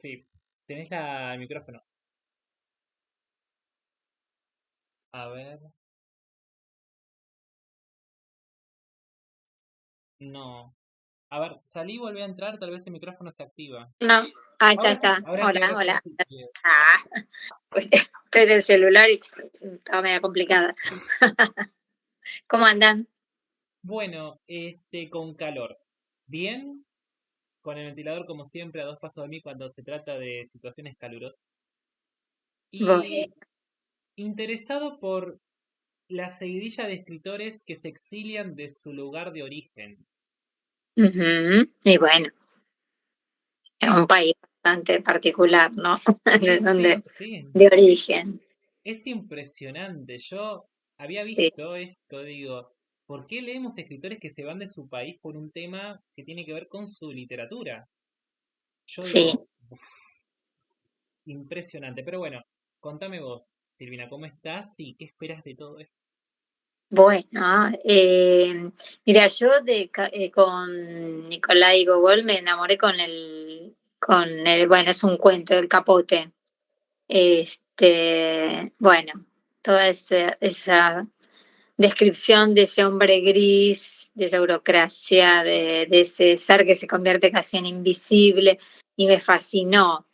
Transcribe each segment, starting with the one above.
Sí, tenés el micrófono. A ver, no. A ver, salí y volví a entrar, tal vez el micrófono se activa. No, ahí está, Ahora sí, está. ahora sí, Hola, ahora sí, ahora hola. sí. Bien. Ah, pues estoy del celular y estaba media complicada. ¿Cómo andan? Bueno, con calor. Bien, con el ventilador como siempre a dos pasos de mí cuando se trata de situaciones calurosas. Bueno, Y interesado por la seguidilla de escritores que se exilian de su lugar de origen. ujú. Y bueno, es un Es, país bastante particular, ¿no? De donde, sí, de origen. es impresionante. Yo había Sí, visto esto, digo, ¿por qué leemos escritores que se van de su país por un tema que tiene que ver con su literatura? Yo sí. digo, "Uf, impresionante". Pero bueno, contame vos, Silvina, ¿cómo estás y qué esperas de todo esto? Bueno, mira, yo con Nicolai Gogol me enamoré bueno, es un cuento, El Capote. Bueno, toda esa descripción de ese hombre gris, de esa burocracia, de ese ser que se convierte casi en invisible, y me fascinó.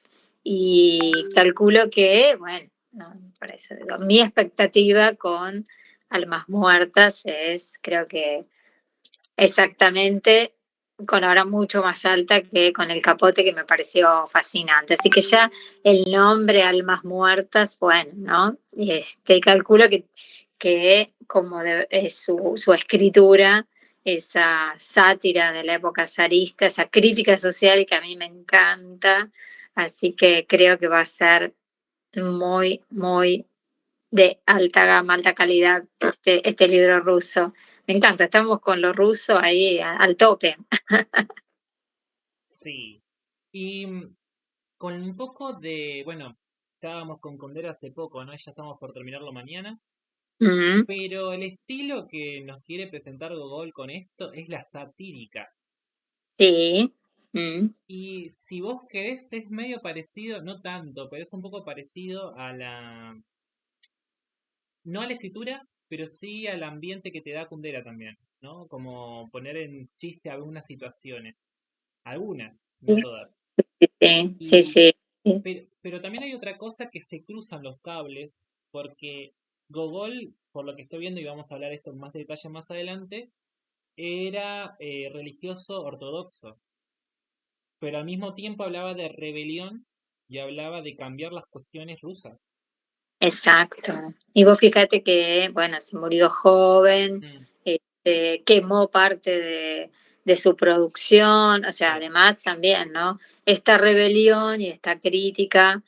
Y calculo que, bueno, no, por eso digo, mi expectativa con Almas Muertas es, creo que exactamente con la hora mucho más alta que con El Capote, que me pareció fascinante. Así que ya el nombre Almas Muertas, bueno, ¿no? Calculo que como su escritura, esa sátira de la época zarista, esa crítica social que a mí me encanta, así que creo que va a ser muy, muy de alta gama, alta calidad, este libro ruso. Me encanta, estamos con lo ruso ahí al tope. Sí. Y con un poco de, bueno, estábamos con Condera hace poco, ¿no? Ya estamos por terminarlo mañana. Mm, Pero el estilo que nos quiere presentar Gogol con esto es la satírica. sí. Mm, Y si vos querés, es medio parecido, no tanto, pero es un poco parecido a no a la escritura, pero sí al ambiente que te da Kundera también, ¿no? Como poner en chiste algunas situaciones. Algunas, no sí, todas. sí, sí, Y, sí, sí. pero también hay otra cosa que se cruzan los cables, porque Gogol, por lo que estoy viendo, y vamos a hablar esto en más detalle más adelante, era religioso ortodoxo, pero al mismo tiempo hablaba de rebelión y hablaba de cambiar las cuestiones rusas. Exacto. Y vos fíjate que, bueno, se murió joven, Mm, quemó parte de su producción, o sea, sí, además también, ¿no? Esta rebelión y esta crítica,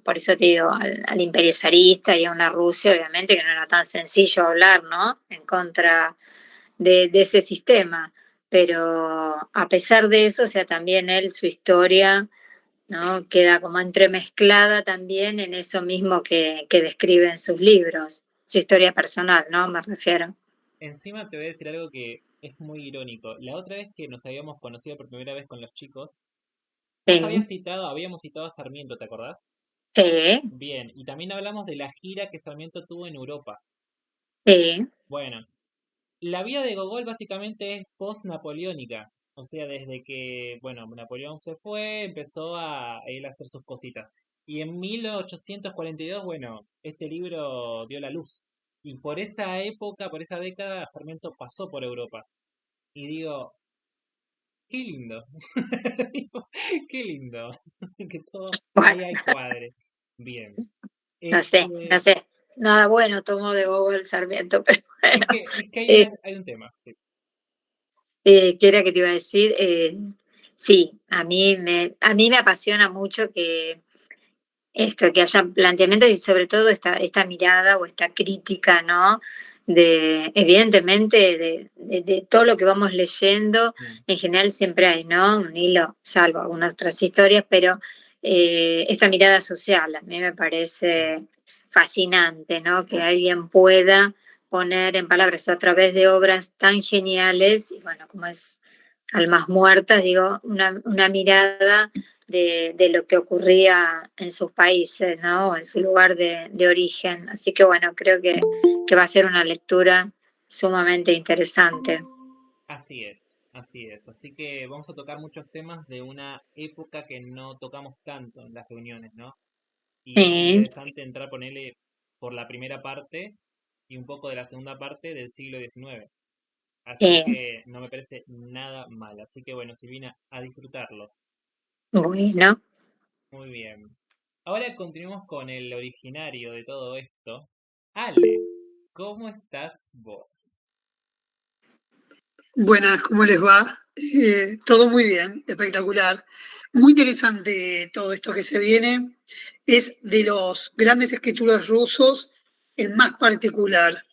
por eso te digo, al imperio zarista y a una Rusia, obviamente, que no era tan sencillo hablar, ¿no? En contra de ese sistema. Pero a pesar de eso, o sea, también él, su historia, ¿no? Queda como entremezclada también en eso mismo que describe en sus libros, su historia personal, ¿no? Me refiero. encima te voy a decir algo que es muy irónico. La otra vez que nos habíamos conocido por primera vez con los chicos, Sí, habíamos citado a Sarmiento, ¿te acordás? sí, Bien, y también hablamos de la gira que Sarmiento tuvo en Europa. sí, Bueno, la vida de Gogol básicamente es post-napoleónica. O sea, desde que, bueno, Napoleón se fue, empezó a él a hacer sus cositas. Y en 1842, bueno, este libro dio la luz. Y por esa época, por esa década, Sarmiento pasó por Europa. Y digo, qué lindo. Digo, qué lindo. Que todo bueno, ahí hay cuadre. Bien. no sé, no Este, sé, nada bueno tomó de Google Sarmiento, pero bueno, es que eh, hay un tema. Sí. ¿qué era que te iba a decir? Sí, a mí me apasiona mucho que esto, que haya planteamientos y sobre todo esta mirada o esta crítica, ¿no? Evidentemente, de todo lo que vamos leyendo, Mm, en general siempre hay, ¿no? Un hilo, salvo algunas otras historias, pero esta mirada social a mí me mm. parece fascinante, ¿no? Que alguien pueda poner en palabras a través de obras tan geniales, y bueno, como es Almas Muertas, digo, una mirada de lo que ocurría en sus países, ¿no? En su lugar de origen. Así que bueno, creo que va a ser una lectura sumamente interesante. Así es, así es. Así que vamos a tocar muchos temas de una época que no tocamos tanto en las reuniones, ¿no? Y es Sí, interesante entrar, ponerle por la primera parte y un poco de la segunda parte del siglo XIX. Así sí. que no me parece nada mal. Así que bueno, Silvina, a disfrutarlo. Bueno. Muy bien. Ahora continuamos con el originario de todo esto. Ale, ¿cómo estás vos? Buenas, ¿cómo les va? Todo muy bien, espectacular. Muy interesante todo esto que se viene. Es de los grandes escritores rusos el más particular,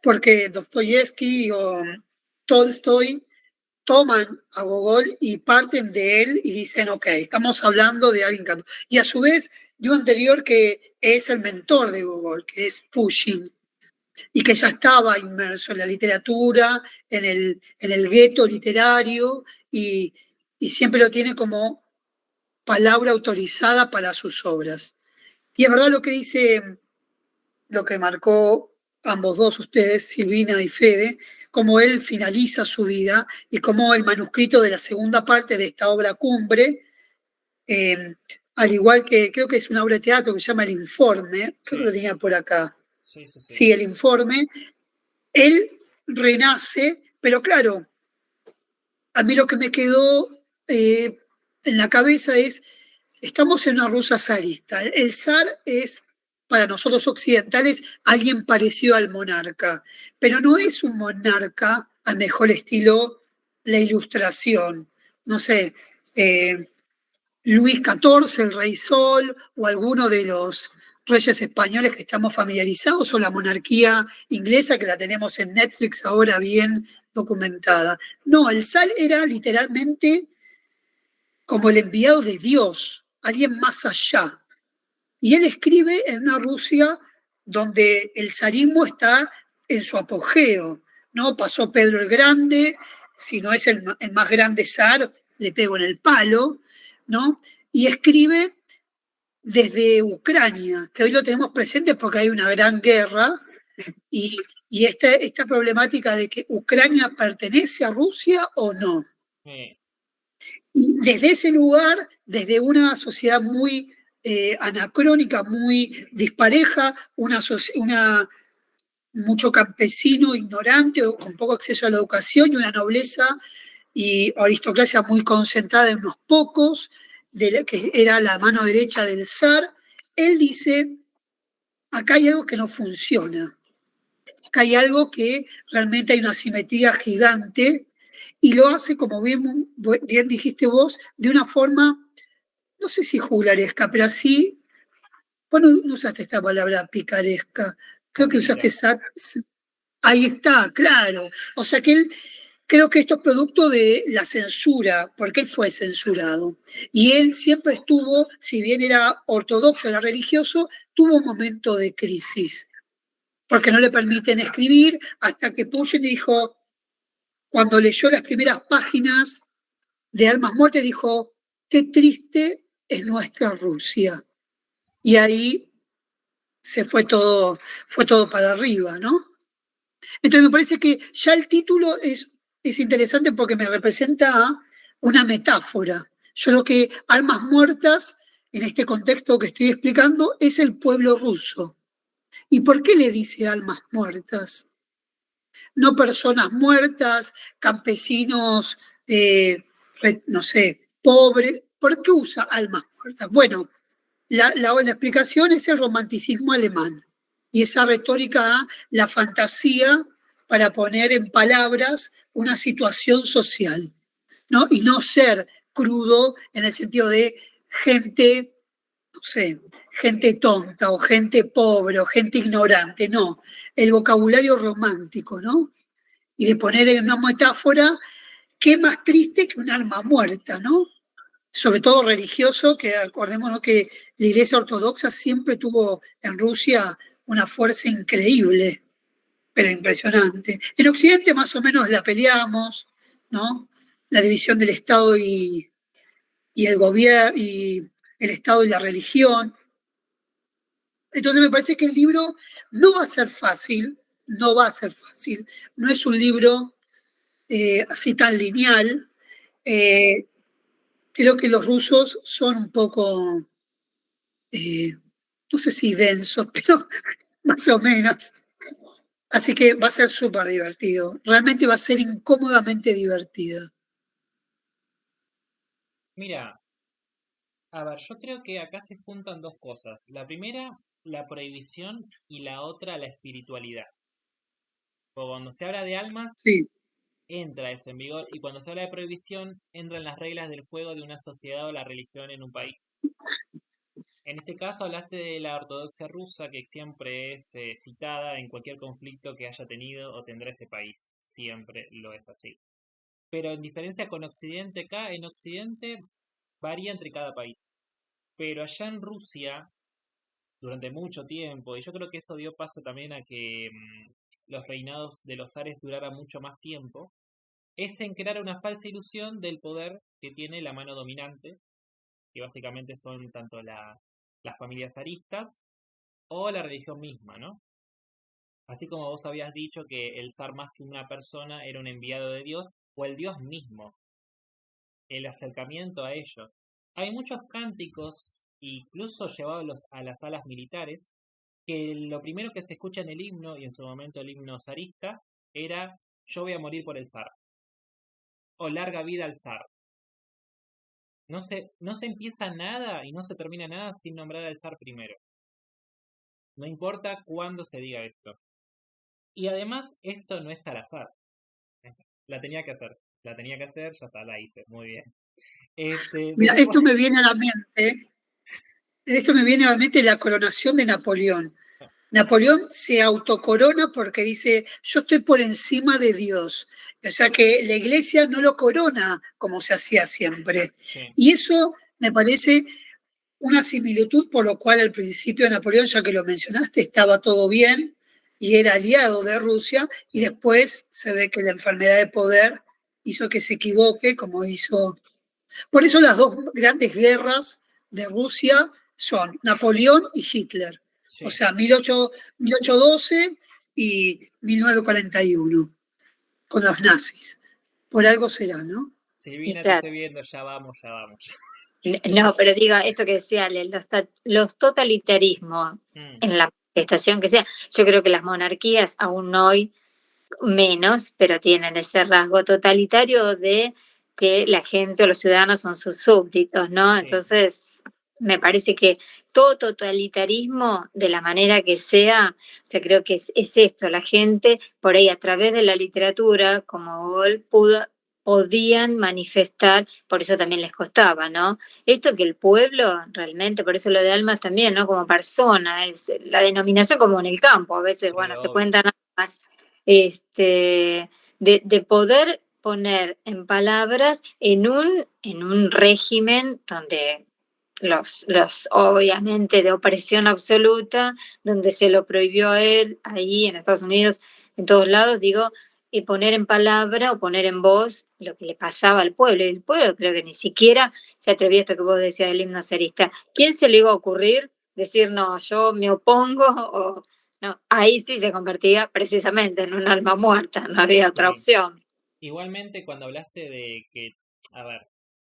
porque Dostoyevsky o Tolstoy toman a Gogol y parten de él y dicen, ok, estamos hablando de alguien. Y a su vez, de un anterior que es el mentor de Gogol, que es Pushkin y que ya estaba inmerso en la literatura, en el gueto literario y siempre lo tiene como palabra autorizada para sus obras. Y es verdad lo que dice, lo que marcó ambos dos ustedes, Silvina y Fede, cómo él finaliza su vida y cómo el manuscrito de la segunda parte de esta obra cumbre, eh, al igual que creo que es una obra de teatro que se llama El Informe, creo que lo Sí, tenía por acá, sí, sí, sí. sí, El Informe, él renace, pero claro, a mí lo que me quedó en la cabeza es, estamos en una Rusia zarista. El zar es, para nosotros occidentales, alguien parecido al monarca, pero no es un monarca al mejor estilo la ilustración. No sé, eh, Luis XIV, el Rey Sol, o alguno de los reyes españoles que estamos familiarizados, o la monarquía inglesa que la tenemos en Netflix ahora bien documentada. No, el zar era literalmente como el enviado de Dios, alguien más allá. Y él escribe en una Rusia donde el zarismo está en su apogeo, ¿no? Pasó Pedro el Grande, si no es el más grande zar, le pego en el palo, ¿no? Y escribe desde Ucrania, que hoy lo tenemos presente porque hay una gran guerra y, y esta problemática de que Ucrania pertenece a Rusia o no. Eh, Desde ese lugar, desde una sociedad muy anacrónica, muy dispareja, mucho campesino ignorante o con poco acceso a la educación y una nobleza y aristocracia muy concentrada en unos pocos, que era la mano derecha del zar, él dice, acá hay algo que no funciona, acá hay algo que realmente hay una simetría gigante y lo hace, como bien dijiste vos, de una forma, no sé si juglaresca, pero así, bueno, no usaste esta palabra picaresca, creo que usaste Satírica. esa, ahí está, claro. O sea que él, creo que esto es producto de la censura, porque él fue censurado. Y él siempre estuvo, si bien era ortodoxo, era religioso, tuvo un momento de crisis, porque no le permiten escribir, hasta que Putin dijo, cuando leyó las primeras páginas de Almas Muertes, dijo, qué triste es nuestra Rusia. Y ahí fue todo para arriba, ¿no? Entonces me parece que ya el título es interesante porque me representa una metáfora. Yo creo que Almas Muertas, en este contexto que estoy explicando, es el pueblo ruso. ¿Y por qué le dice almas muertas? No personas muertas, campesinos, no sé, pobres. ¿Por qué usa almas muertas? Bueno, la explicación es el romanticismo alemán y esa retórica, la fantasía para poner en palabras una situación social, ¿no? Y no ser crudo en el sentido de gente, no sé, gente tonta o gente pobre o gente ignorante, no. El vocabulario romántico, ¿no? Y de poner en una metáfora, qué más triste que un alma muerta, ¿no? Sobre todo religioso, que acordémonos que la Iglesia Ortodoxa siempre tuvo en Rusia una fuerza increíble, pero impresionante. En Occidente más o menos la peleamos, ¿no? La división del Estado y el gobierno y el Estado y la religión. Entonces me parece que el libro no va a ser fácil, no va a ser fácil, no es un libro así tan lineal. Eh, Creo que los rusos son un poco, eh, no sé si densos, pero más o menos. Así que va a ser súper divertido. Realmente va a ser incómodamente divertido. Mira, a ver, yo creo que acá se juntan dos cosas. La primera, la prohibición y la otra, la espiritualidad. Porque cuando se habla de almas, Sí, entra eso en vigor y cuando se habla de prohibición, entran las reglas del juego de una sociedad o la religión en un país. En este caso hablaste de la ortodoxia rusa, que siempre es citada en cualquier conflicto que haya tenido o tendrá ese país. Siempre lo es así. Pero en diferencia con Occidente, acá en Occidente varía entre cada país. Pero allá en Rusia, durante mucho tiempo, y yo creo que eso dio paso también a que los reinados de los zares duraran mucho más tiempo, es en crear una falsa ilusión del poder que tiene la mano dominante, que básicamente son tanto las familias zaristas o la religión misma, ¿no? Así como vos habías dicho que el zar más que una persona era un enviado de Dios, o el Dios mismo, el acercamiento a ellos. Hay muchos cánticos, incluso llevados a las salas militares, que lo primero que se escucha en el himno, y en su momento el himno zarista, era yo voy a morir por el zar, o larga vida al zar. No se empieza nada y no se termina nada sin nombrar al zar primero. No importa cuándo se diga esto. Y además, esto no es al azar. La tenía que hacer. La tenía que hacer, ya está, la hice. Muy bien. mira, Después. esto me viene a la mente la coronación de Napoleón. Napoleón se autocorona porque dice, yo estoy por encima de Dios. O sea que la iglesia no lo corona como se hacía siempre. Sí, Y eso me parece una similitud por lo cual al principio de Napoleón, ya que lo mencionaste, estaba todo bien y era aliado de Rusia y sí, después se ve que la enfermedad de poder hizo que se equivoque como hizo. Por eso las dos grandes guerras de Rusia son Napoleón y Hitler, o sí. sea, 1812 y 1941, con los nazis. Por algo será, ¿no? Y Silvina, te claro, estoy viendo, ya vamos, ya vamos. no, pero digo, esto que decía Ale, los totalitarismos Mm, en la manifestación que sea, yo creo que las monarquías aún hoy menos, pero tienen ese rasgo totalitario de que la gente o los ciudadanos son sus súbditos, ¿no? sí, Entonces, me parece que todo totalitarismo, de la manera que sea, o sea, creo que es esto, la gente por ahí a través de la literatura, como Gol, podían manifestar, por eso también les costaba, ¿no? Esto que el pueblo realmente, por eso lo de almas también, ¿no? Como persona, es la denominación como en el campo, a veces, sí, bueno, se obvio. cuentan más de poder poner en palabras en un régimen donde obviamente de opresión absoluta, donde se lo prohibió a él, ahí en Estados Unidos, en todos lados, digo, y poner en palabra o poner en voz lo que le pasaba al pueblo. Y el pueblo creo que ni siquiera se atrevió a esto que vos decías del himno zarista. ¿Quién se le iba a ocurrir decir, no, yo me opongo o no? Ahí sí se convertía precisamente en un alma muerta, no había otra Sí. opción. Igualmente, cuando hablaste de que, a ver,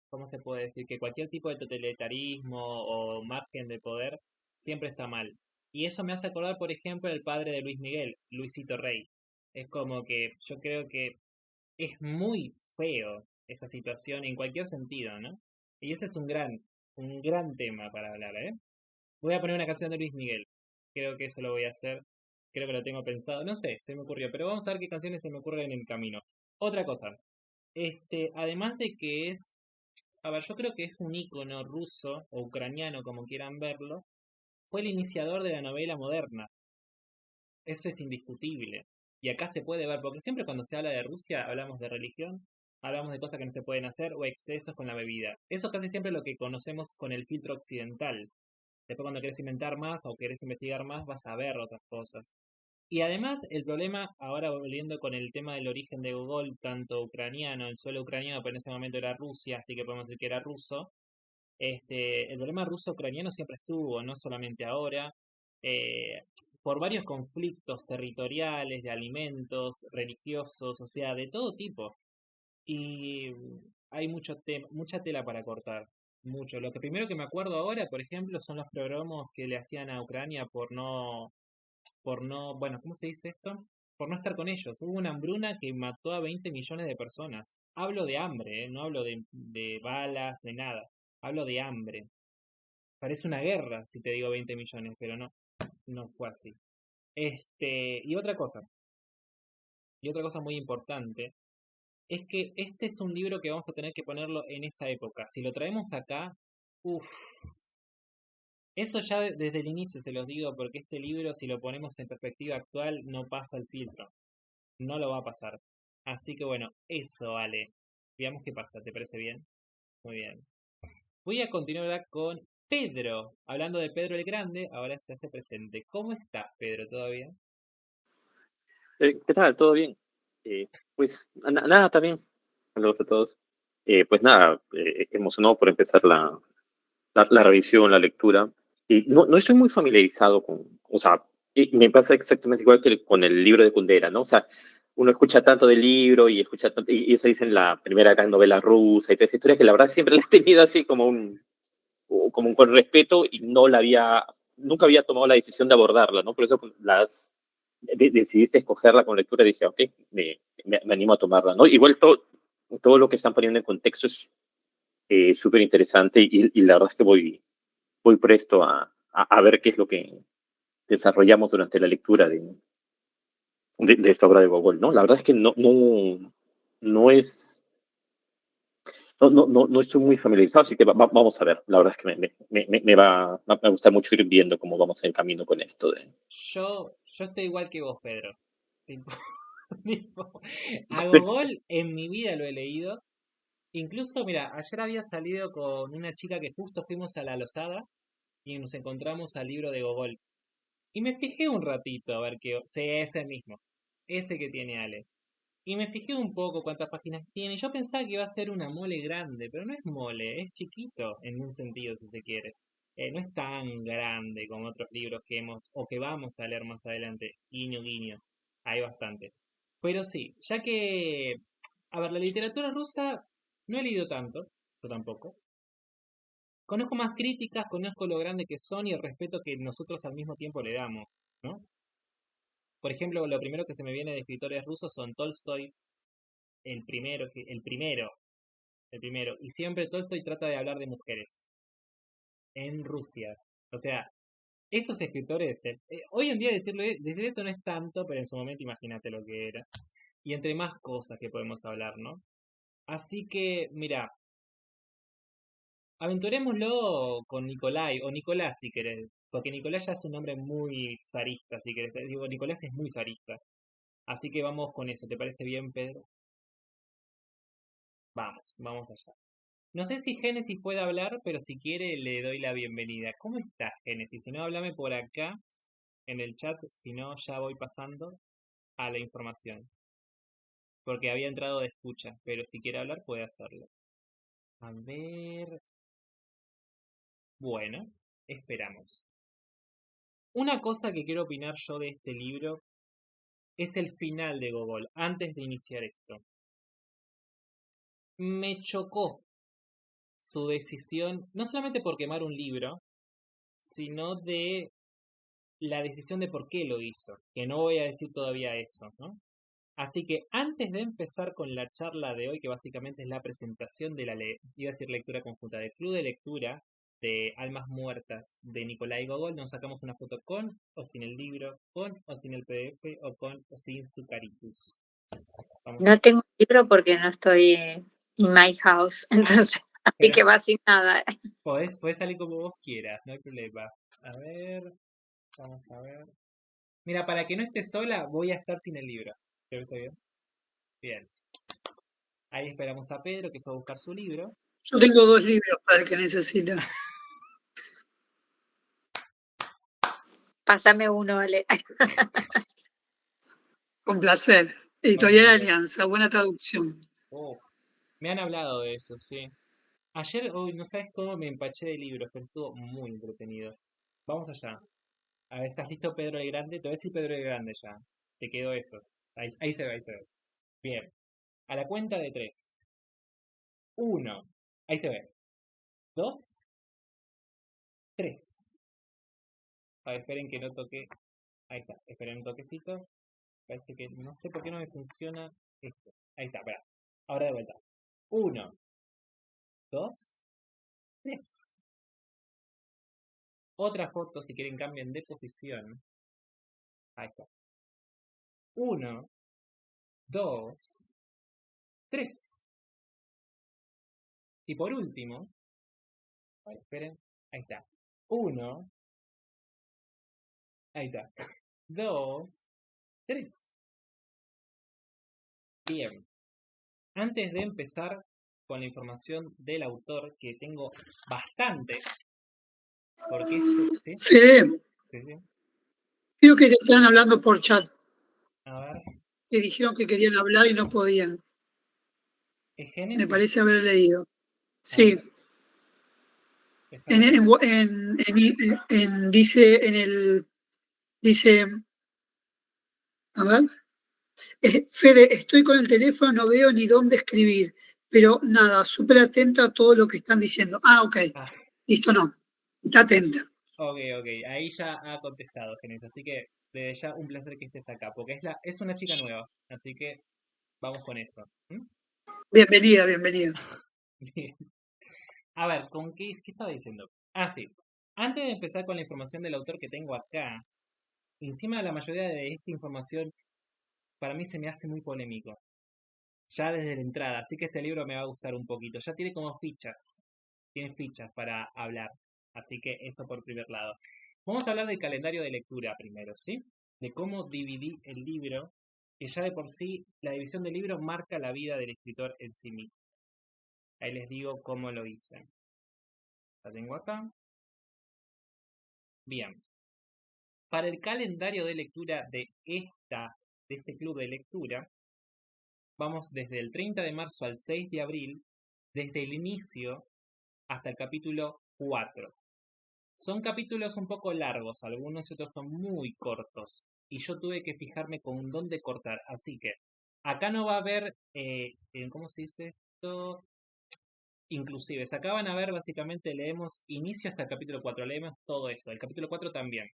¿cómo se puede decir? Que cualquier tipo de totalitarismo o margen de poder siempre está mal. Y eso me hace acordar, por ejemplo, el padre de Luis Miguel, Luisito Rey. Es como que yo creo que es muy feo esa situación en cualquier sentido, ¿no? Y ese es un gran tema para hablar, ¿eh? Voy a poner una canción de Luis Miguel. Creo que eso lo voy a hacer. Creo que lo tengo pensado. No sé, se me ocurrió, pero vamos a ver qué canciones se me ocurren en el camino. Otra cosa, además de que es, a ver, yo creo que es un ícono ruso o ucraniano, como quieran verlo, fue el iniciador de la novela moderna. Eso es indiscutible. Y acá se puede ver, porque siempre cuando se habla de Rusia hablamos de religión, hablamos de cosas que no se pueden hacer o excesos con la bebida. Eso casi siempre es lo que conocemos con el filtro occidental. Después cuando querés inventar más o querés investigar más vas a ver otras cosas. Y además el problema, ahora volviendo con el tema del origen de Gogol, tanto ucraniano, el suelo ucraniano, pero en ese momento era Rusia, así que podemos decir que era ruso, El problema ruso-ucraniano siempre estuvo, no solamente ahora, eh, por varios conflictos territoriales, de alimentos, religiosos, o sea, de todo tipo. Y hay mucha tela para cortar, mucho. Lo que primero que me acuerdo ahora, por ejemplo, son los programas que le hacían a Ucrania bueno, ¿cómo se dice esto? Por no estar con ellos. Hubo una hambruna que mató a 20 millones de personas. Hablo de hambre, no hablo de balas, de nada. Hablo de hambre. Parece una guerra si te digo 20 millones, pero no, no fue así. Y otra cosa muy importante, es que este es un libro que vamos a tener que ponerlo en esa época. Si lo traemos acá, uff, eso ya desde el inicio se los digo, porque este libro, si lo ponemos en perspectiva actual, no pasa el filtro. No lo va a pasar. Así que bueno, eso vale. Veamos qué pasa, ¿te parece bien? Muy bien. Voy a continuar ahora con Pedro. Hablando de Pedro el Grande, ahora se hace presente. ¿Cómo estás, Pedro? ¿Todo bien? ¿Qué tal? ¿Todo bien? Pues nada, también. Saludos a todos. Pues nada, emocionado por empezar la revisión, la lectura. Y no estoy muy familiarizado o sea, me pasa exactamente igual que con el libro de Kundera, ¿no? O sea, uno escucha tanto del libro y escucha tanto, y eso dicen la primera gran novela rusa y toda esa historia que la verdad siempre la he tenido así como un con respeto y nunca había tomado la decisión de abordarla, ¿no? Por eso decidiste escogerla con lectura y dije, ok, me animo a tomarla, ¿no? Igual todo lo que están poniendo en contexto es súper interesante y la verdad es que voy presto a ver qué es lo que desarrollamos durante la lectura de esta obra de Gogol, ¿no? La verdad es que no es... No estoy muy familiarizado, así que vamos a ver. La verdad es que me va a gustar mucho ir viendo cómo vamos en camino con esto de... Yo estoy igual que vos, Pedro. Tipo, a Gogol en mi vida lo he leído. Incluso, mira, ayer había salido con una chica que justo fuimos a la Losada y nos encontramos al libro de Gogol. Y me fijé un ratito a ver qué... Sí, ese mismo. Ese que tiene Ale. Y me fijé un poco cuántas páginas tiene. Yo pensaba que iba a ser una mole grande, pero no es mole, es chiquito en un sentido, si se quiere. No es tan grande como otros libros que hemos o que vamos a leer más adelante. Guiño, guiño. Hay bastante. Pero sí, ya que... A ver, la literatura rusa no he leído tanto, yo tampoco. Conozco más críticas, conozco lo grande que son y el respeto que nosotros al mismo tiempo le damos, ¿no? Por ejemplo, lo primero que se me viene de escritores rusos son Tolstoy, el primero. Y siempre Tolstoy trata de hablar de mujeres en Rusia. O sea, esos escritores, hoy en día decir esto no es tanto, pero en su momento imagínate lo que era. Y entre más cosas que podemos hablar, ¿no? Así que, mira, aventurémoslo con Nicolai, o Nicolás si querés, porque Nicolás ya es un nombre muy zarista, si querés. Digo, Nicolás es muy zarista. Así que vamos con eso, ¿te parece bien, Pedro? Vamos allá. No sé si Génesis puede hablar, pero si quiere le doy la bienvenida. ¿Cómo estás, Génesis? Si no, háblame por acá en el chat, si no, ya voy pasando a la información. Porque había entrado de escucha, pero si quiere hablar puede hacerlo. A ver... Bueno, esperamos. Una cosa que quiero opinar yo de este libro es el final de Gogol, antes de iniciar esto. Me chocó su decisión, no solamente por quemar un libro, sino de la decisión de por qué lo hizo, que no voy a decir todavía eso, ¿no? Así que antes de empezar con la charla de hoy, que básicamente es la presentación de iba a decir lectura conjunta, del club de lectura de Almas Muertas de Nikolai Gogol, nos sacamos una foto con o sin el libro, con o sin el PDF o con o sin su caritus. No tengo libro porque no estoy en my house, entonces, así que va sin nada. Podés salir como vos quieras, no hay problema. A ver, vamos a ver. Mira, para que no estés sola, voy a estar sin el libro. ¿Te parece bien? Bien. Ahí esperamos a Pedro que fue a buscar su libro. Yo tengo 2 libros para el que necesita. Pásame uno, Ale. Con placer. Editorial Alianza, buena traducción. Me han hablado de eso, sí. Ayer, hoy, no sabes cómo me empaché de libros, pero estuvo muy entretenido. Vamos allá. A ver, ¿estás listo, Pedro el Grande? Te voy a decir Pedro el Grande ya. Te quedó eso. Ahí se ve, ahí se ve. Bien. A la cuenta de 3. 1. Ahí se ve. 2, 3. A ver, esperen que no toque. Ahí está. Esperen un toquecito. Parece que no sé por qué no me funciona esto. Ahí está, espera. Ahora de vuelta. 1, 2, 3. Otra foto, si quieren cambien de posición. Ahí está. 1, 2, 3. Y por último, a ver, esperen, ahí está. 1, ahí está. 2, 3. Bien. Antes de empezar con la información del autor, que tengo bastante, porque ¿sí? Fede, Sí, sí. creo que te están hablando por chat, A ver, que dijeron que querían hablar y no podían. ¿es Me Génesis? parece haber leído. A Sí, ver, déjame ver. dice, a ver, Fede, estoy con el teléfono, no veo ni dónde escribir, pero nada, súper atenta a todo lo que están diciendo. Ah, ok, Ah, listo, no, está atenta. ok. Ahí ya ha contestado Génesis. Así que desde ya un placer que estés acá, porque es una chica nueva. Así que vamos con eso. ¿Mm? Bienvenida, bienvenida. Bien. A ver, ¿qué estaba diciendo? Ah, sí. Antes de empezar con la información del autor que tengo acá, encima de la mayoría de esta información, para mí se me hace muy polémico. Ya desde la entrada, así que este libro me va a gustar un poquito. Ya tiene como fichas. Tiene fichas para hablar. Así que eso por primer lado. Vamos a hablar del calendario de lectura primero, ¿sí? De cómo dividí el libro, que ya de por sí la división del libro marca la vida del escritor en sí mismo. Ahí les digo cómo lo hice. La tengo acá. Bien. Para el calendario de lectura de este club de lectura, vamos desde el 30 de marzo al 6 de abril, desde el inicio hasta el capítulo 4. Son capítulos un poco largos, algunos y otros son muy cortos, y yo tuve que fijarme con dónde cortar, así que acá no va a haber, ¿cómo se dice esto? Inclusive, acá van a ver, básicamente leemos inicio hasta el capítulo 4, leemos todo eso, el capítulo 4 también.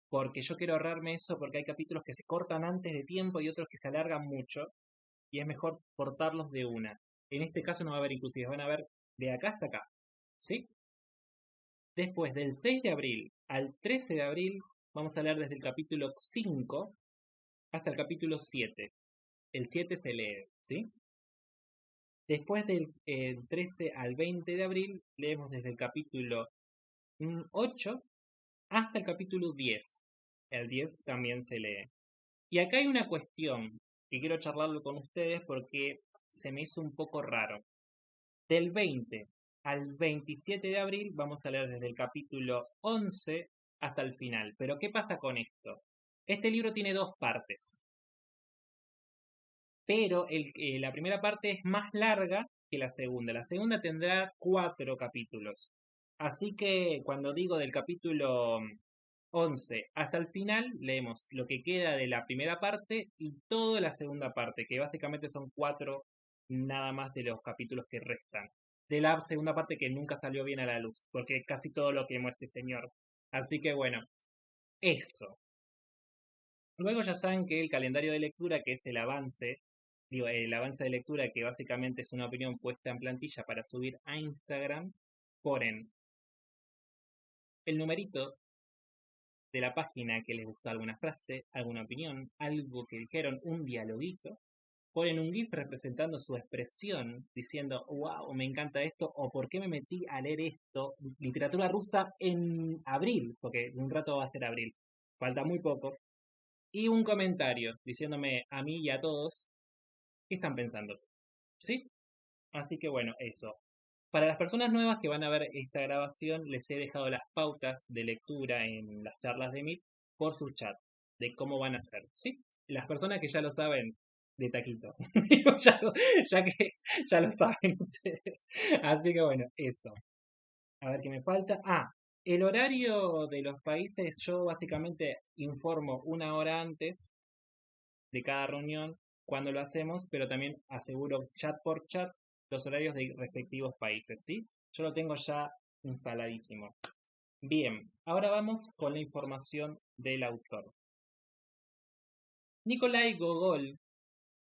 Porque yo quiero ahorrarme eso porque hay capítulos que se cortan antes de tiempo y otros que se alargan mucho y es mejor cortarlos de una. En este caso no va a haber inclusive, van a ver de acá hasta acá. ¿Sí? Después del 6 de abril al 13 de abril vamos a leer desde el capítulo 5 hasta el capítulo 7. El 7 se lee, ¿sí? Después del 13 al 20 de abril leemos desde el capítulo 8 hasta el capítulo 10. El 10 también se lee. Y acá hay una cuestión que quiero charlarlo con ustedes porque se me hizo un poco raro. Del 20 al 27 de abril vamos a leer desde el capítulo 11 hasta el final. Pero ¿qué pasa con esto? Este libro tiene dos partes. Pero la primera parte es más larga que la segunda. La segunda tendrá 4 capítulos. Así que cuando digo del capítulo 11 hasta el final, leemos lo que queda de la primera parte y toda la segunda parte, que básicamente son 4 nada más de los capítulos que restan. De la segunda parte que nunca salió bien a la luz, porque casi todo lo quemó este señor. Así que bueno, eso. Luego ya saben que el calendario de lectura, que es el avance de lectura, que básicamente es una opinión puesta en plantilla para subir a Instagram, ponen el numerito de la página que les gustó alguna frase, alguna opinión, algo que dijeron, un dialoguito, ponen un GIF representando su expresión, diciendo, wow, me encanta esto, o por qué me metí a leer esto, literatura rusa en abril, porque un rato va a ser abril, falta muy poco, y un comentario diciéndome a mí y a todos, ¿qué están pensando? ¿Sí? Así que bueno, eso. Para las personas nuevas que van a ver esta grabación, les he dejado las pautas de lectura en las charlas de Meet por su chat, de cómo van a ser, ¿sí? Las personas que ya lo saben, de taquito. Digo, ya lo saben ustedes. Así que bueno, eso. A ver qué me falta. El horario de los países, yo básicamente informo una hora antes de cada reunión cuando lo hacemos, pero también aseguro chat por chat los horarios de respectivos países, ¿sí? Yo lo tengo ya instaladísimo. Bien, ahora vamos con la información del autor. Nikolai Gogol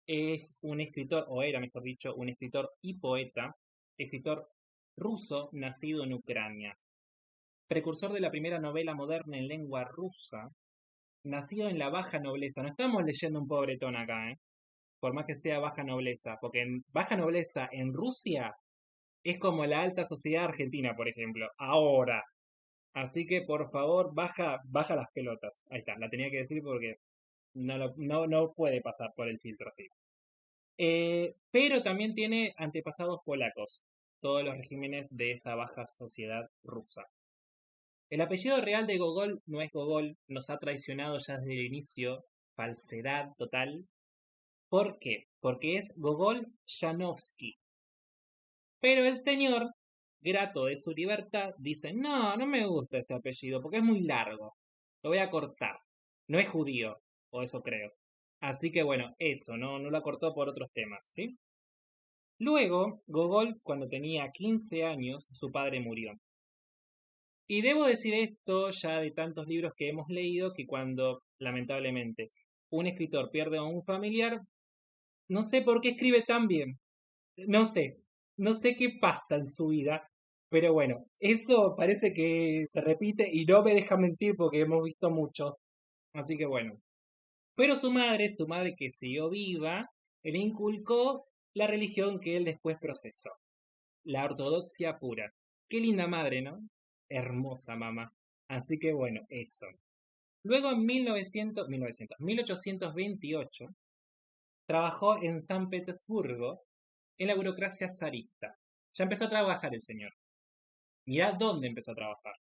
es un escritor, o era mejor dicho, un escritor y poeta, escritor ruso nacido en Ucrania. Precursor de la primera novela moderna en lengua rusa, nacido en la baja nobleza. No estamos leyendo un pobretón acá, por más que sea baja nobleza, porque en baja nobleza en Rusia es como la alta sociedad argentina, por ejemplo, ahora. Así que por favor, baja las pelotas. Ahí está, la tenía que decir porque no puede pasar por el filtro así. Pero también tiene antepasados polacos, todos los regímenes de esa baja sociedad rusa. El apellido real de Gogol no es Gogol, nos ha traicionado ya desde el inicio, falsedad total. ¿Por qué? Porque es Gogol Janovsky. Pero el señor, grato de su libertad, dice, no me gusta ese apellido porque es muy largo, lo voy a cortar. No es judío, o eso creo. Así que bueno, eso, no lo acortó por otros temas, ¿sí? Luego, Gogol, cuando tenía 15 años, su padre murió. Y debo decir esto ya de tantos libros que hemos leído, que cuando, lamentablemente, un escritor pierde a un familiar, no sé por qué escribe tan bien. No sé qué pasa en su vida, pero bueno, eso parece que se repite y no me deja mentir porque hemos visto mucho. Así que bueno. Pero su madre que siguió viva, le inculcó la religión que él después procesó. La ortodoxia pura. Qué linda madre, ¿no? Hermosa mamá. Así que bueno, eso. Luego en 1828, trabajó en San Petersburgo en la burocracia zarista. Ya empezó a trabajar el señor. Mirá dónde empezó a trabajar.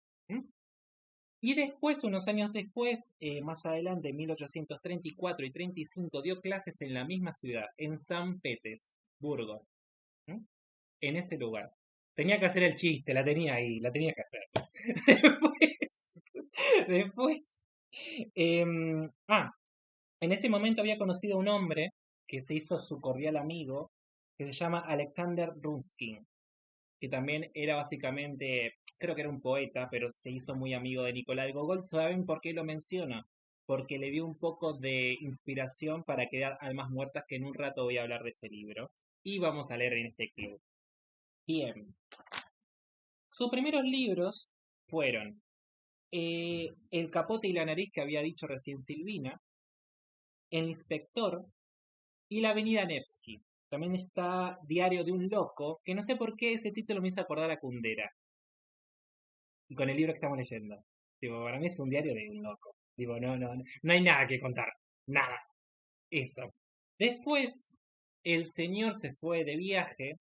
Y después, unos años después, más adelante, en 1834 y 35, dio clases en la misma ciudad, en San Petersburgo. En ese lugar. Tenía que hacer el chiste, la tenía ahí, la tenía que hacer. Después, en ese momento había conocido a un hombre que se hizo su cordial amigo, que se llama Alexander Ruskin, que también era básicamente, creo que era un poeta, pero se hizo muy amigo de Nikolai Gogol. ¿Saben por qué lo menciono? Porque le dio un poco de inspiración para crear Almas Muertas, que en un rato voy a hablar de ese libro. Y vamos a leer en este club. Bien. Sus primeros libros fueron El capote y la nariz, que había dicho recién Silvina, El inspector y La avenida Nevsky. También está Diario de un loco, que no sé por qué ese título me hizo acordar a Kundera. Y con el libro que estamos leyendo. Digo, para mí es un diario de un loco. Digo, no hay nada que contar. Nada. Eso. Después, el señor se fue de viaje,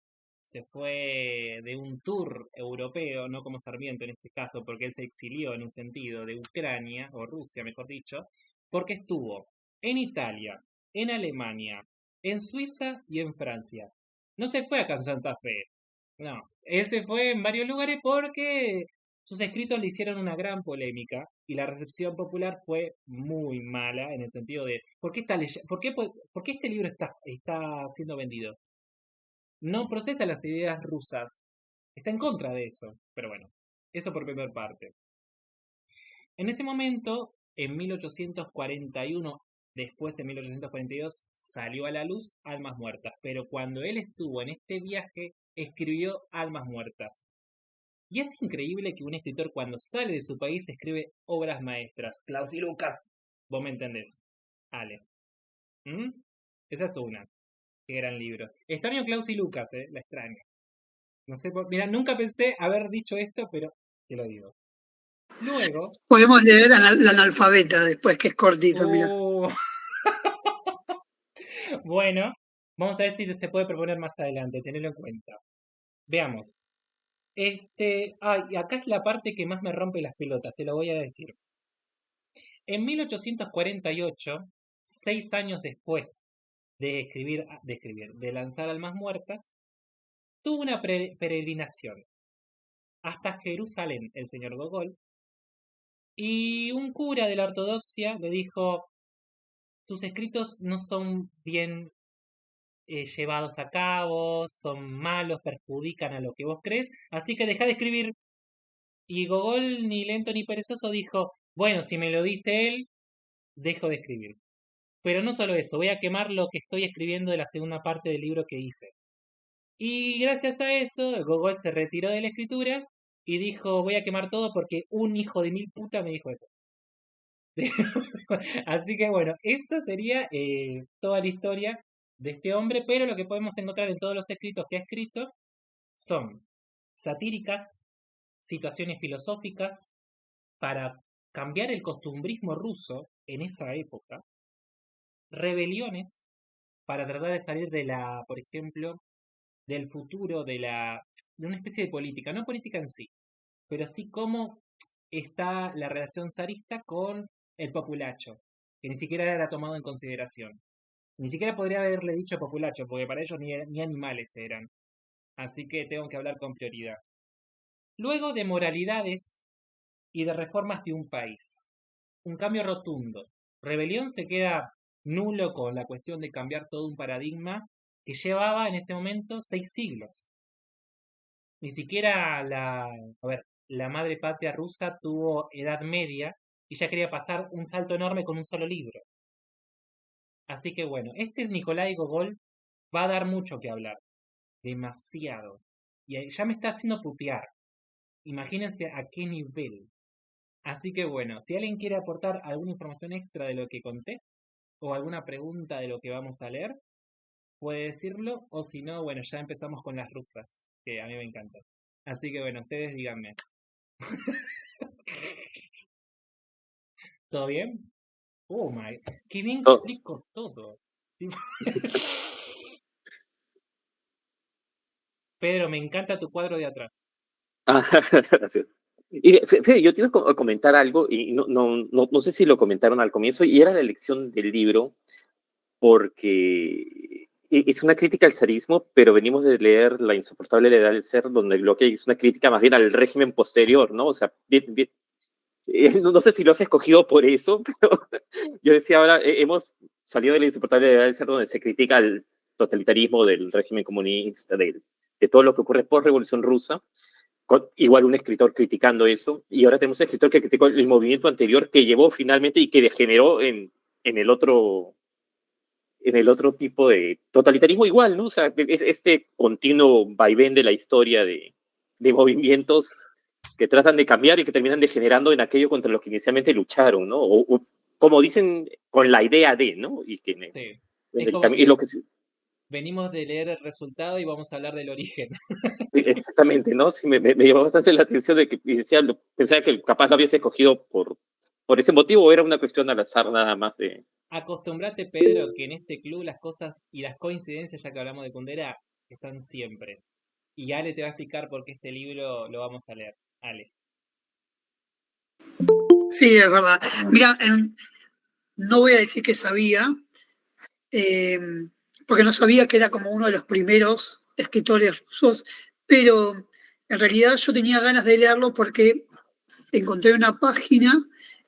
se fue de un tour europeo, no como Sarmiento en este caso, porque él se exilió en un sentido de Ucrania, o Rusia mejor dicho, porque estuvo en Italia, en Alemania, en Suiza y en Francia. No se fue acá en Santa Fe. No, él se fue en varios lugares porque sus escritos le hicieron una gran polémica y la recepción popular fue muy mala en el sentido de ¿por qué, por qué este libro está siendo vendido? No procesa las ideas rusas, está en contra de eso, pero bueno, eso por primera parte. En ese momento, en 1841, después en 1842, salió a la luz Almas Muertas, pero cuando él estuvo en este viaje, escribió Almas Muertas. Y es increíble que un escritor cuando sale de su país escribe obras maestras. Klaus y Lucas, vos me entendés. Ale. Esa es una. Qué gran libro. Extraño Klaus y Lucas, la extraño. No sé mira, nunca pensé haber dicho esto, pero te lo digo. Luego. Podemos leer la analfabeta después, que es cortito, mira. Bueno, vamos a ver si se puede proponer más adelante, tenerlo en cuenta. Veamos. Y acá es la parte que más me rompe las pelotas, se lo voy a decir. En 1848, 6 años después de lanzar almas muertas, tuvo una peregrinación hasta Jerusalén, el señor Gogol, y un cura de la ortodoxia le dijo, tus escritos no son bien llevados a cabo, son malos, perjudican a lo que vos crees, así que deja de escribir. Y Gogol, ni lento ni perezoso, dijo, bueno, si me lo dice él, dejo de escribir. Pero no solo eso, voy a quemar lo que estoy escribiendo de la segunda parte del libro que hice. Y gracias a eso, Gogol se retiró de la escritura y dijo, voy a quemar todo porque un hijo de mil puta me dijo eso. Así que bueno, esa sería toda la historia de este hombre, pero lo que podemos encontrar en todos los escritos que ha escrito son satíricas, situaciones filosóficas, para cambiar el costumbrismo ruso en esa época, rebeliones para tratar de salir de la, por ejemplo, del futuro de una especie de política, no política en sí, pero sí cómo está la relación zarista con el populacho, que ni siquiera era tomado en consideración. Ni siquiera podría haberle dicho populacho, porque para ellos ni animales eran. Así que tengo que hablar con prioridad. Luego de moralidades y de reformas de un país. Un cambio rotundo. Rebelión se queda nulo con la cuestión de cambiar todo un paradigma que llevaba en ese momento 6 siglos. Ni siquiera la madre patria rusa tuvo edad media y ya quería pasar un salto enorme con un solo libro. Así que bueno, este Nikolai Gogol va a dar mucho que hablar. Demasiado. Y ya me está haciendo putear. Imagínense a qué nivel. Así que bueno, si alguien quiere aportar alguna información extra de lo que conté o alguna pregunta de lo que vamos a leer, puede decirlo, o si no, bueno, ya empezamos con las rusas, que a mí me encantan. Así que bueno, ustedes díganme. ¿Todo bien? Oh my, qué bien que Oh, explico todo. Pedro, me encanta tu cuadro de atrás. ah, gracias. Y Fede, yo te iba a comentar algo y no sé si lo comentaron al comienzo, y era la elección del libro, porque es una crítica al zarismo, pero venimos de leer La insoportable levedad del ser, donde lo que es una crítica más bien al régimen posterior, ¿no? O sea, no sé si lo has escogido por eso, pero yo decía ahora, hemos salido de La insoportable levedad del ser, donde se critica el totalitarismo del régimen comunista, de todo lo que ocurre por Revolución Rusa, con igual un escritor criticando eso, y ahora tenemos un escritor que criticó el movimiento anterior que llevó finalmente y que degeneró en el otro tipo de totalitarismo igual, ¿no? O sea, es este continuo vaivén de la historia de movimientos que tratan de cambiar y que terminan degenerando en aquello contra lo que inicialmente lucharon, ¿no? O como dicen, con la idea de, ¿no? Y que Sí, en es el como camino, es que lo que venimos de leer el resultado y vamos a hablar del origen. exactamente, ¿no? Sí, me llamó bastante la atención de que decía, pensaba que capaz lo habías escogido por ese motivo, o era una cuestión al azar nada más de... Acostumbrate, Pedro, que en este club las cosas y las coincidencias, ya que hablamos de Kundera, están siempre. Y Ale te va a explicar por qué este libro lo vamos a leer. Ale. Sí, es verdad. Mira, no voy a decir que sabía, eh, porque no sabía que era como uno de los primeros escritores rusos, pero en realidad yo tenía ganas de leerlo porque encontré una página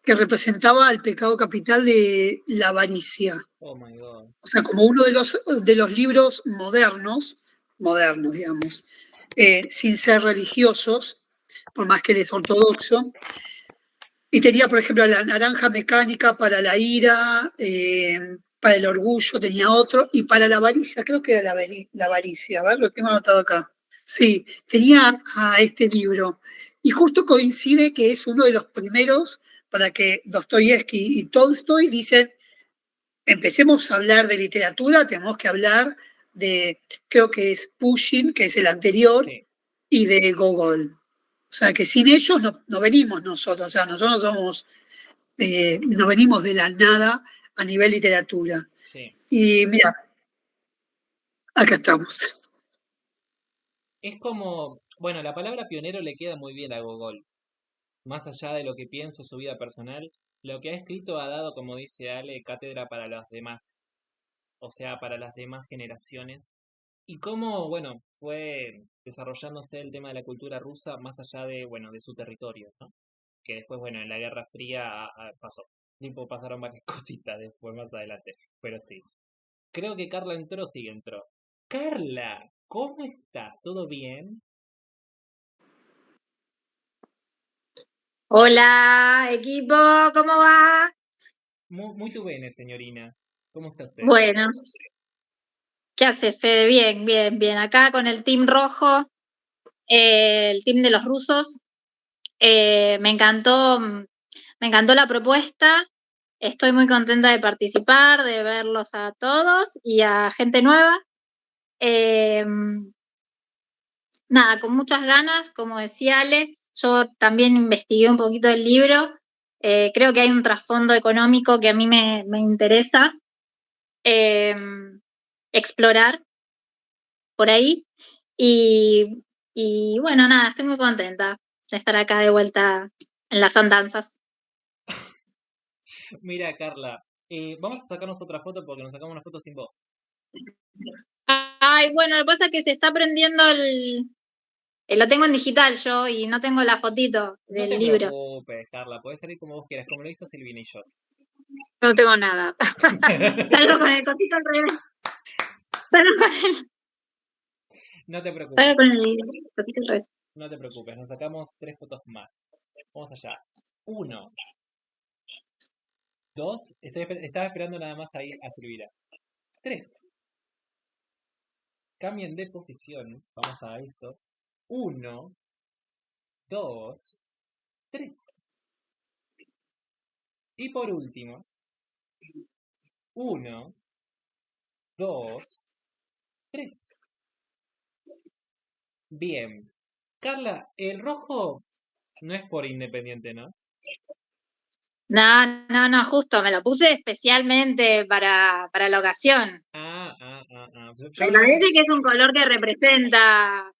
que representaba el pecado capital de la avaricia. Oh my god. O sea, como uno de los libros modernos, digamos, sin ser religiosos, por más que él es ortodoxo. Y tenía, por ejemplo, la naranja mecánica para la ira, para el orgullo tenía otro, y para la avaricia, creo que era la avaricia, a ver, lo tengo anotado acá. Sí, tenía a este libro. Y justo coincide que es uno de los primeros para que Dostoyevsky y Tolstoy dicen, empecemos a hablar de literatura, tenemos que hablar de, creo que es Pushkin, que es el anterior, Sí, y de Gogol. O sea, que sin ellos no venimos nosotros, o sea, nosotros somos, no venimos de la nada a nivel literatura. sí. Y mira, acá estamos. Es como, bueno, la palabra pionero le queda muy bien a Gogol. Más allá de lo que pienso su vida personal, lo que ha escrito ha dado, como dice Ale, cátedra para los demás. o sea, para las demás generaciones. Y cómo, bueno, fue desarrollándose el tema de la cultura rusa más allá de, bueno, de su territorio, ¿no? Que después, bueno, en la Guerra Fría pasó. Tipo, pasaron varias cositas después, más adelante. Pero sí. Creo que Carla entró, sí que entró. Carla, ¿cómo estás? ¿Todo bien? Hola, equipo, ¿cómo va? Muy tu bene, señorina. ¿Cómo está usted? Bueno, ¿qué hace, Fede? Bien, bien, bien. Acá con el team rojo, el team de los rusos. Me encantó la propuesta. Estoy muy contenta de participar, de verlos a todos y a gente nueva. Eh, Nada, con muchas ganas, como decía Ale, yo también investigué un poquito el libro. Creo que hay un trasfondo económico que a mí me interesa eh, explorar por ahí. Y, y bueno, nada, estoy muy contenta de estar acá de vuelta en las andanzas. Mira, Carla, vamos a sacarnos otra foto porque nos sacamos una foto sin voz. Ay, bueno, lo que pasa es que se está prendiendo lo tengo en digital yo y no tengo la fotito No del te libro. preocupes, Carla, podés salir como vos quieras, como lo hizo Silvina y yo. No tengo nada. Salgo con el cosito al revés. Salgo con el, No te salgo con preocupes, el cosito al revés. no te preocupes, nos sacamos 3 fotos más. Vamos allá. 1, 2, estaba esperando nada más ahí a Silvina. 3. Cambien de posición. Vamos a eso. 1, 2, 3. Y por último, 1, 2, 3. Bien. Carla, el rojo no es por Independiente, ¿no? No, justo, me lo puse especialmente para la ocasión. Ah. Me parece que es un color que representa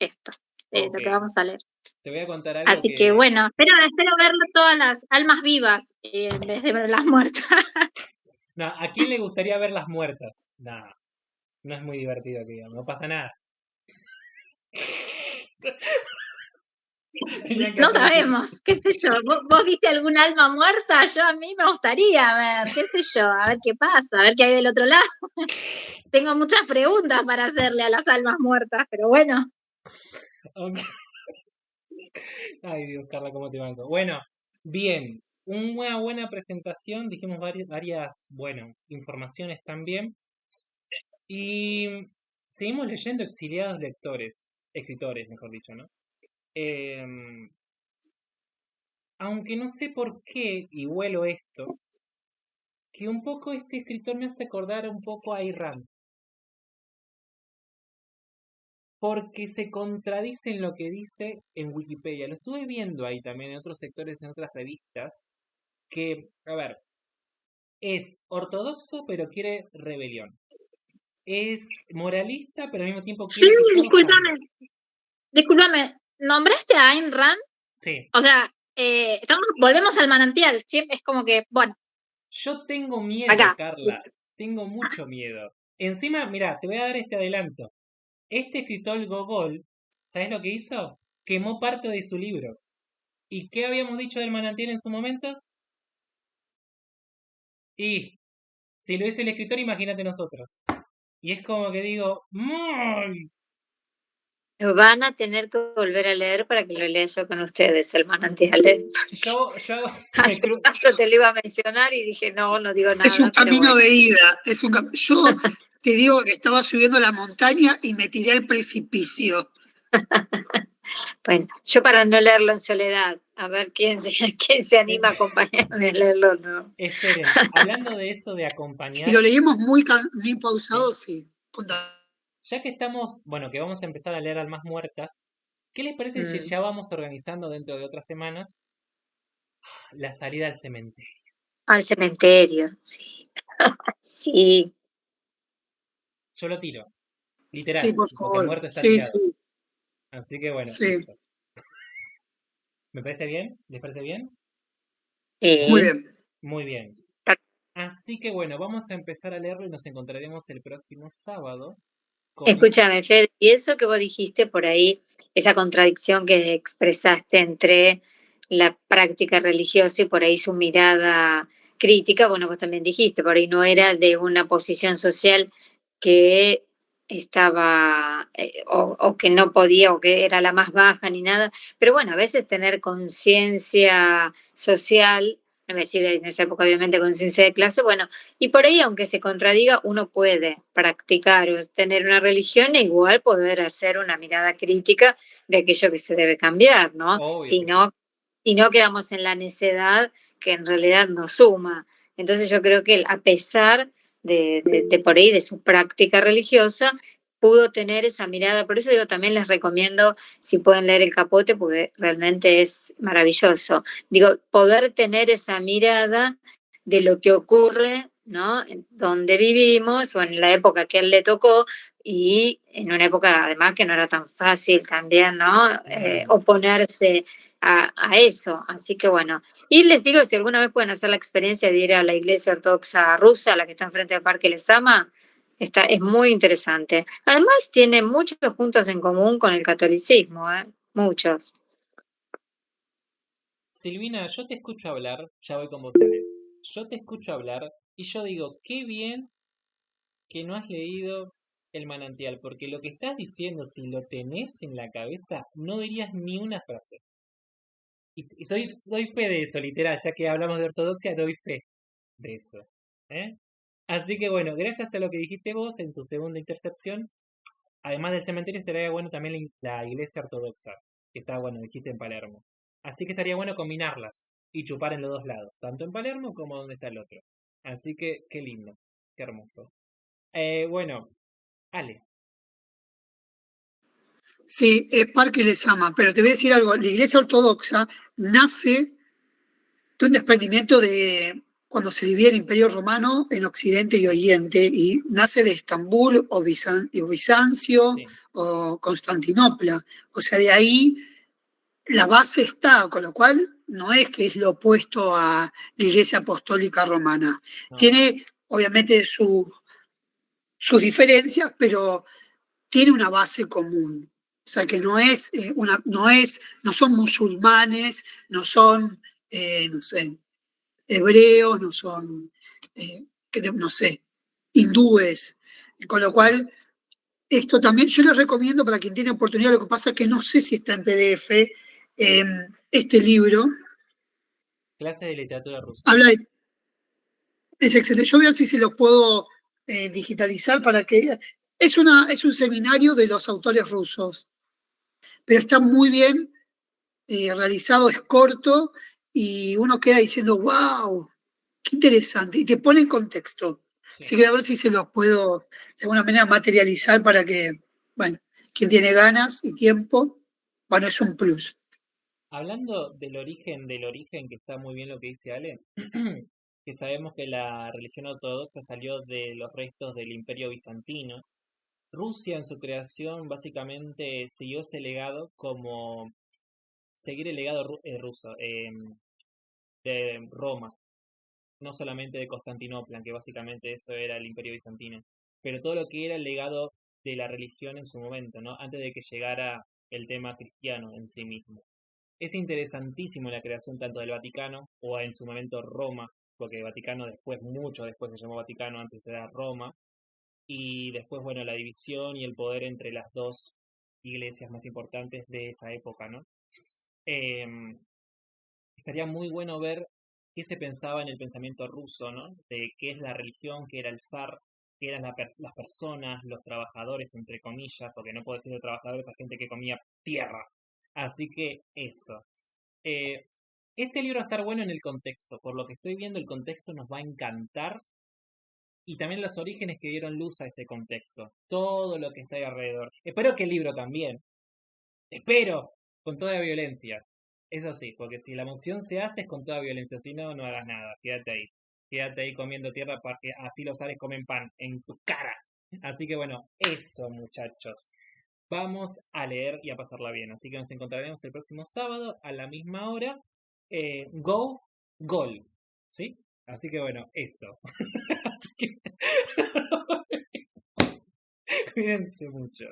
esto, Ok, lo que vamos a leer. te voy a contar algo Así que que... bueno, espero ver todas las almas vivas en vez de ver las muertas. No, ¿a quién le gustaría ver las muertas? No, no es muy divertido, que digamos, no pasa nada. Tenían que No hacer ese... sabemos, qué sé yo. ¿Vos viste algún alma muerta? Yo a mí me gustaría ver, qué sé yo, a ver qué pasa, a ver qué hay del otro lado. Tengo muchas preguntas para hacerle a las almas muertas, pero bueno. Ok. Ay, Dios, Carla, ¿cómo te banco? Bueno, bien. Una buena presentación, dijimos varias, bueno, informaciones también. Y seguimos leyendo Exiliados Lectores, escritores, mejor dicho, ¿no? Aunque no sé por qué, y huelo esto, que un poco este escritor me hace acordar un poco a Irán, porque se contradice en lo que dice en Wikipedia. Lo estuve viendo ahí también en otros sectores, en otras revistas, que, a ver, es ortodoxo pero quiere rebelión. Es moralista pero al mismo tiempo quiere que todos salgan. Discúlpame, ¿nombraste a Ayn Rand? Sí, O sea, volvemos al manantial, siempre es como que, bueno, yo tengo miedo, acá. Carla, tengo mucho miedo. Encima, mira, te voy a dar este adelanto. Este escritor Gogol, ¿sabes lo que hizo? Quemó parte de su libro. ¿Y qué habíamos dicho del manantial en su momento? Y si lo hizo el escritor, imagínate nosotros. Y es como que digo, ¡muy! Lo van a tener que volver a leer para que lo lea yo con ustedes, el manantial. Yo me Hace cru... rato te lo iba a mencionar y dije, no digo nada. Es un Pero camino bueno. de ida. Yo te digo que estaba subiendo la montaña y me tiré al precipicio. Bueno, yo para no leerlo en soledad, a ver quién se anima a acompañarme a leerlo, ¿no? Esperen, hablando de eso de Si acompañar, lo leímos muy pausado, ¿sí? sí. Ya que estamos, bueno, que vamos a empezar a leer Almas Muertas, ¿qué les parece si ya vamos organizando dentro de otras semanas la salida al cementerio? Al cementerio, sí. Sí. Yo lo tiro, Sí, literal, por porque el favor. muerto está Sí, tirado. sí, Así que bueno, sí. eso. ¿Me parece bien? ¿Les parece bien? Muy Sí. bien. Muy bien. Así que bueno, vamos a empezar a leerlo y nos encontraremos el próximo sábado con... Escúchame, Fede, y eso que vos dijiste por ahí, esa contradicción que expresaste entre la práctica religiosa y por ahí su mirada crítica, bueno, vos también dijiste, por ahí no era de una posición social que estaba o que no podía o que era la más baja ni nada, pero bueno, a veces tener conciencia social, no voy a decir en esa época obviamente conciencia de clase, bueno, y por ahí, aunque se contradiga, uno puede practicar o tener una religión e igual poder hacer una mirada crítica de aquello que se debe cambiar, ¿no? Obvio Si que sí. no, si no quedamos en la necedad que en realidad nos suma. Entonces yo creo que él, a pesar de por ahí, de su práctica religiosa, pudo tener esa mirada. Por eso digo, también les recomiendo, si pueden leer El Capote, porque realmente es maravilloso. Digo, poder tener esa mirada de lo que ocurre, ¿no? En donde vivimos o en la época que a él le tocó y en una época además que no era tan fácil también, ¿no? Oponerse a eso. Así que bueno, y les digo, si alguna vez pueden hacer la experiencia de ir a la iglesia ortodoxa rusa, la que está enfrente del Parque Lezama, es muy interesante. Además tiene muchos puntos en común con el catolicismo, ¿eh? Muchos. Silvina, yo te escucho hablar, ya voy con vos, Ale. Yo te escucho hablar y yo digo, qué bien que no has leído El Manantial, porque lo que estás diciendo, si lo tenés en la cabeza, no dirías ni una frase. Y doy fe de eso, literal, ya que hablamos de ortodoxia, doy fe de eso. ¿Eh? Así que bueno, gracias a lo que dijiste vos en tu segunda intercepción, además del cementerio estaría bueno también la iglesia ortodoxa, que está bueno, dijiste en Palermo. Así que estaría bueno combinarlas y chupar en los dos lados, tanto en Palermo como donde está el otro. Así que qué lindo, qué hermoso. Bueno, Ale, Sí, es Parque Lezama, pero te voy a decir algo, la Iglesia Ortodoxa nace de un desprendimiento de cuando se dividía el Imperio Romano en Occidente y Oriente, y nace de Estambul o Bizancio sí, o Constantinopla. O sea, de ahí la base está, con lo cual no es que es lo opuesto a la Iglesia Apostólica Romana. no, Tiene, obviamente, sus diferencias, pero tiene una base común. O sea, que no son musulmanes, no son, no sé, hebreos, no son, no sé, hindúes. Con lo sí. cual, esto también yo les recomiendo para quien tiene oportunidad. Lo que pasa es que no sé si está en PDF. Este libro Clase de literatura rusa. habla de, es excelente. Yo voy a ver si se lo puedo digitalizar para que... es un seminario de los autores rusos, pero está muy bien realizado, es corto y uno queda diciendo, wow, qué interesante, y te pone en contexto. Sí. Así que a ver si se los puedo de alguna manera materializar para que, bueno, quien tiene ganas y tiempo, bueno, es un plus. Hablando del origen, que está muy bien lo que dice Ale, que sabemos que la religión ortodoxa salió de los restos del Imperio Bizantino. Rusia en su creación básicamente siguió ese legado como seguir el legado ruso de Roma, no solamente de Constantinopla, que básicamente eso era el Imperio Bizantino, pero todo lo que era el legado de la religión en su momento, ¿no? Antes de que llegara el tema cristiano en sí mismo. Es interesantísimo la creación tanto del Vaticano o en su momento Roma, porque el Vaticano después, mucho después se llamó Vaticano, antes era Roma, y después, bueno, la división y el poder entre las dos iglesias más importantes de esa época, ¿no? Em, Estaría muy bueno ver qué se pensaba en el pensamiento ruso, ¿no? De qué es la religión, qué era el zar, qué eran las personas, los trabajadores, entre comillas, porque no puedo decir de trabajadores a gente que comía tierra. Así que eso. Eh, este libro va a estar bueno en el contexto. Por lo que estoy viendo, el contexto nos va a encantar. Y también los orígenes que dieron luz a ese contexto. Todo lo que está ahí alrededor. Espero que el libro también. Espero. Con toda violencia. Eso sí, porque si la moción se hace es con toda violencia. Si no, no hagas nada. Quédate ahí. Quédate ahí comiendo tierra porque así los ares comen pan. En tu cara. Así que bueno, eso muchachos. Vamos a leer y a pasarla bien. Así que nos encontraremos el próximo sábado a la misma hora. Go, gol. ¿Sí? Así que bueno, eso. Así que cuídense mucho.